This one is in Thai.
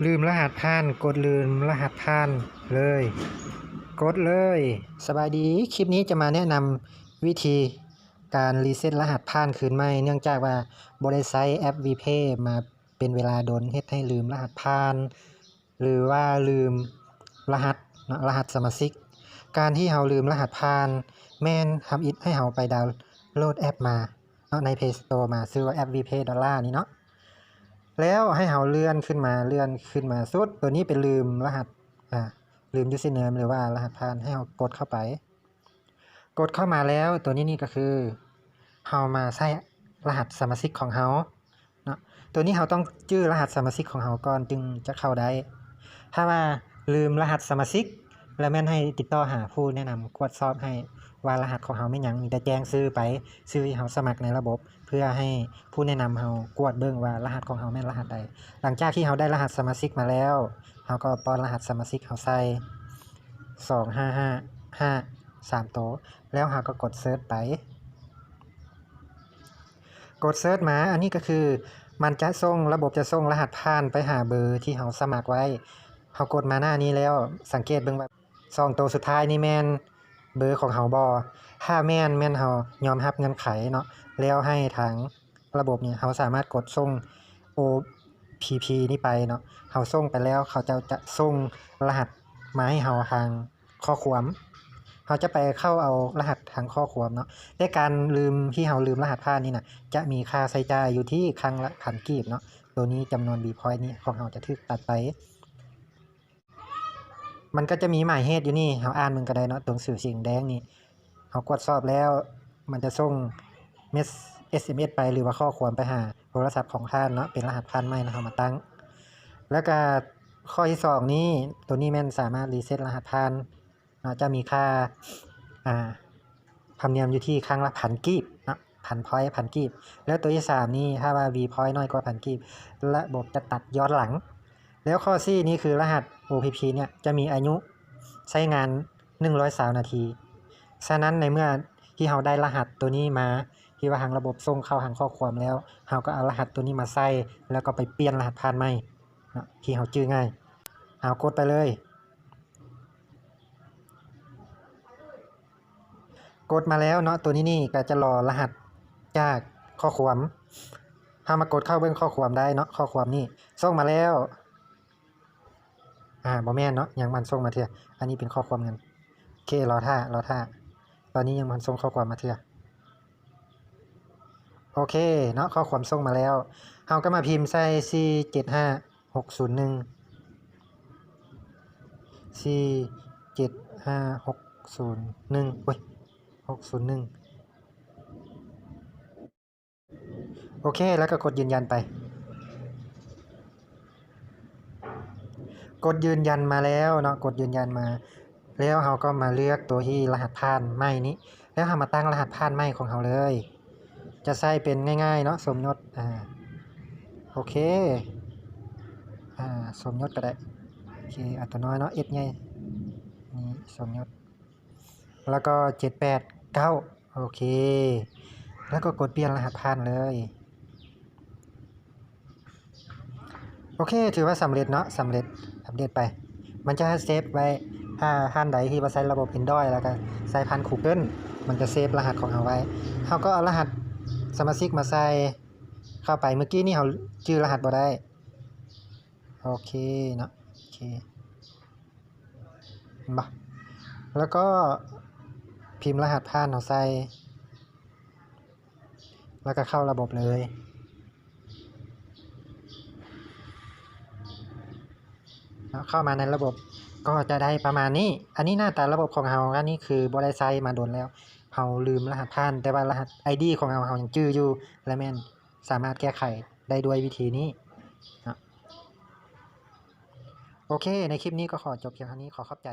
ลืมรหัสผ่านกดลืมรหัสผ่านเลยกดเลยสบายดีคลิปนี้จะมาแนะนำวิธีการรีเซ็ตรหัสผ่านคืนใหม่เนื่องจากว่าบ่ได้ใช้แอป VPay มาเป็นเวลาโดนเฮ็ดให้ลืมรหัสผ่านหรือว่าลืมรหัสรหัสสมาชิกการที่เราลืมรหัสผ่านแม่นทำอิฐให้เราไปดาวน์โหลดแอปมาใน Play Store มาซื้อว่าแอป VPay ดอลลาร์นี่เนาะแล้วให้เราเลื่อนขึ้นมาสุดตัวนี้เป็นลืมรหัสลืม username หรือว่ารหัสผ่านให้เรากดเข้าไปกดเข้ามาแล้วตัวนี้นี่ก็คือเรามาใส่รหัสสมาชิกของเราเนาะตัวนี้เราต้องจื้อรหัสสมาชิกของเราก่อนจึงจะเข้าได้ถ้าว่าลืมรหัสสมาชิกแล้วแม่นให้ติดต่อหาผู้แนะนำกดสอบให้ว่ารหัสของเราไม่ยังมีแต่แจ้งซื้อไปซื้อที่เราสมัครในระบบเพื่อให้ผู้แนะนำเรากวดเบิ่งว่ารหัสของเราแม่นรหัสใดหลังจากที่เราได้รหัสสมาชิกมาแล้วเราก็ป้อนรหัสสมาชิกเราใส่2555 3 ตัวแล้วเราก็กดเซิร์ชไปกดเซิร์ชมาอันนี้ก็คือมันจะส่งระบบจะส่งรหัสผ่านไปหาเบอร์ที่เราสมัครไว้เรากดมาหน้านี้แล้วสังเกตเบิ่งว่า2ตัวสุดท้ายนี่แม่นเบอร์ของเราบ่ถ้าแม่นเรายอมรับเงื่อนไขเนาะแล้วให้ทางระบบนี่เราสามารถกดส่ง OPP นี่ไปเนาะเราส่งไปแล้วเขาจะส่งรหัสมาให้เราทางข้อความเราจะไปเข้าเอารหัสทางข้อความเนาะแต่การลืมที่เราลืมรหัสผ่านนี่นะจะมีค่าใช้จ่ายอยู่ที่ครั้งละ1,000 กีบเนาะตัวนี้จำนวน B point นี้ของเราจะถูกตัดไปมันก็จะมีหมายเหตุอยู่นี่เราอ่านมันก็ได้เนาะตรงสื่อสีแดงนี่เรากดสอบแล้วมันจะส่งSMS ไปหรือว่าข้อความไปหาโทรศัพท์ของท่านเนาะเป็นรหัสผ่านใหม่นะเรามาตั้งแล้วก็ข้อที่2นี้ตัวนี้แม่นสามารถรีเซ็ตรหัสผ่านจะมีค่าธรรมเนียมอยู่ที่ครั้งละ1,000 กีบนะ1,000 point 1,000 กีบแล้วตัวที่3นี่ถ้าว่า V point น้อยกว่า 1,000 กีบระบบจะตัดย้อนหลังแล้วข้อ4นี่คือรหัส OPP เนี่ยจะมีอายุใช้งาน120 นาทีฉะนั้นในเมื่อที่เราได้รหัสตัวนี้มาที่ว่าทางระบบส่งเข้าทางข้อความแล้วเราก็เอารหัสตัวนี้มาใส่แล้วก็ไปเปลี่ยนรหัสผ่านใหม่ที่เราจื้อง่ายเอากดไปเลยกดมาแล้วเนาะตัวนี้นี่ก็จะรอรหัสจากข้อความถ้ามากดเข้าเบิ่งข้อความได้เนาะข้อความนี่ส่งมาแล้วบ่แม่นเนาะยังมันส่งมาเทื่ออันนี้เป็นข้อความกันโอเครอท่าตอนนี้ยังมันส่งข้อความมาเทื่อโอเคเนาะข้อความส่งมาแล้วเฮาก็มาพิมพ์ใส่475601 475601โอ้ย601โอเคแล้วก็กดยืนยันไปกดยืนยันมาแล้วเนาะกดยืนยันมาแล้วเราก็มาเลือกตัวที่รหัสผ่านใหม่นี้แล้วเรามาตั้งรหัสผ่านใหม่ของเราเลยจะใส่เป็นง่ายๆเนาะสมยศโอเคสมยศก็ได้โอเคอัตโนมัติเนาะ S ใหญ่นี่สมยศแล้วก็789โอเคแล้วก็กดเปลี่ยนรหัสผ่านเลยโอเคถือว่าสำเร็จเนาะสำเร็จไปมันจะเซฟไว้ถ้าท่านใดที่ใช้ระบบ Android แล้วก็ใช้พัน Google มันจะเซฟรหัสของเราไว้เราก็เอารหัสสมาชิกมาใส่เข้าไปเมื่อกี้นี่เราจื้อรหัสบ่ได้โอเคเนาะโอเคบ่แล้วก็พิมพ์รหัสผ่านเราใส่แล้วก็เข้าระบบเลยเข้ามาในระบบก็จะได้ประมาณนี้อันนี้หน้าตาระบบของเราอันนี้คือบ่ได้ใช้มาโดนแล้วเราลืมรหัสผ่านแต่ว่ารหัส ID ของเรายังจื้ออยู่และแม่นสามารถแก้ไขได้ด้วยวิธีนี้โอเคในคลิปนี้ก็ขอจบเพียงเท่านี้ขอขอบใจ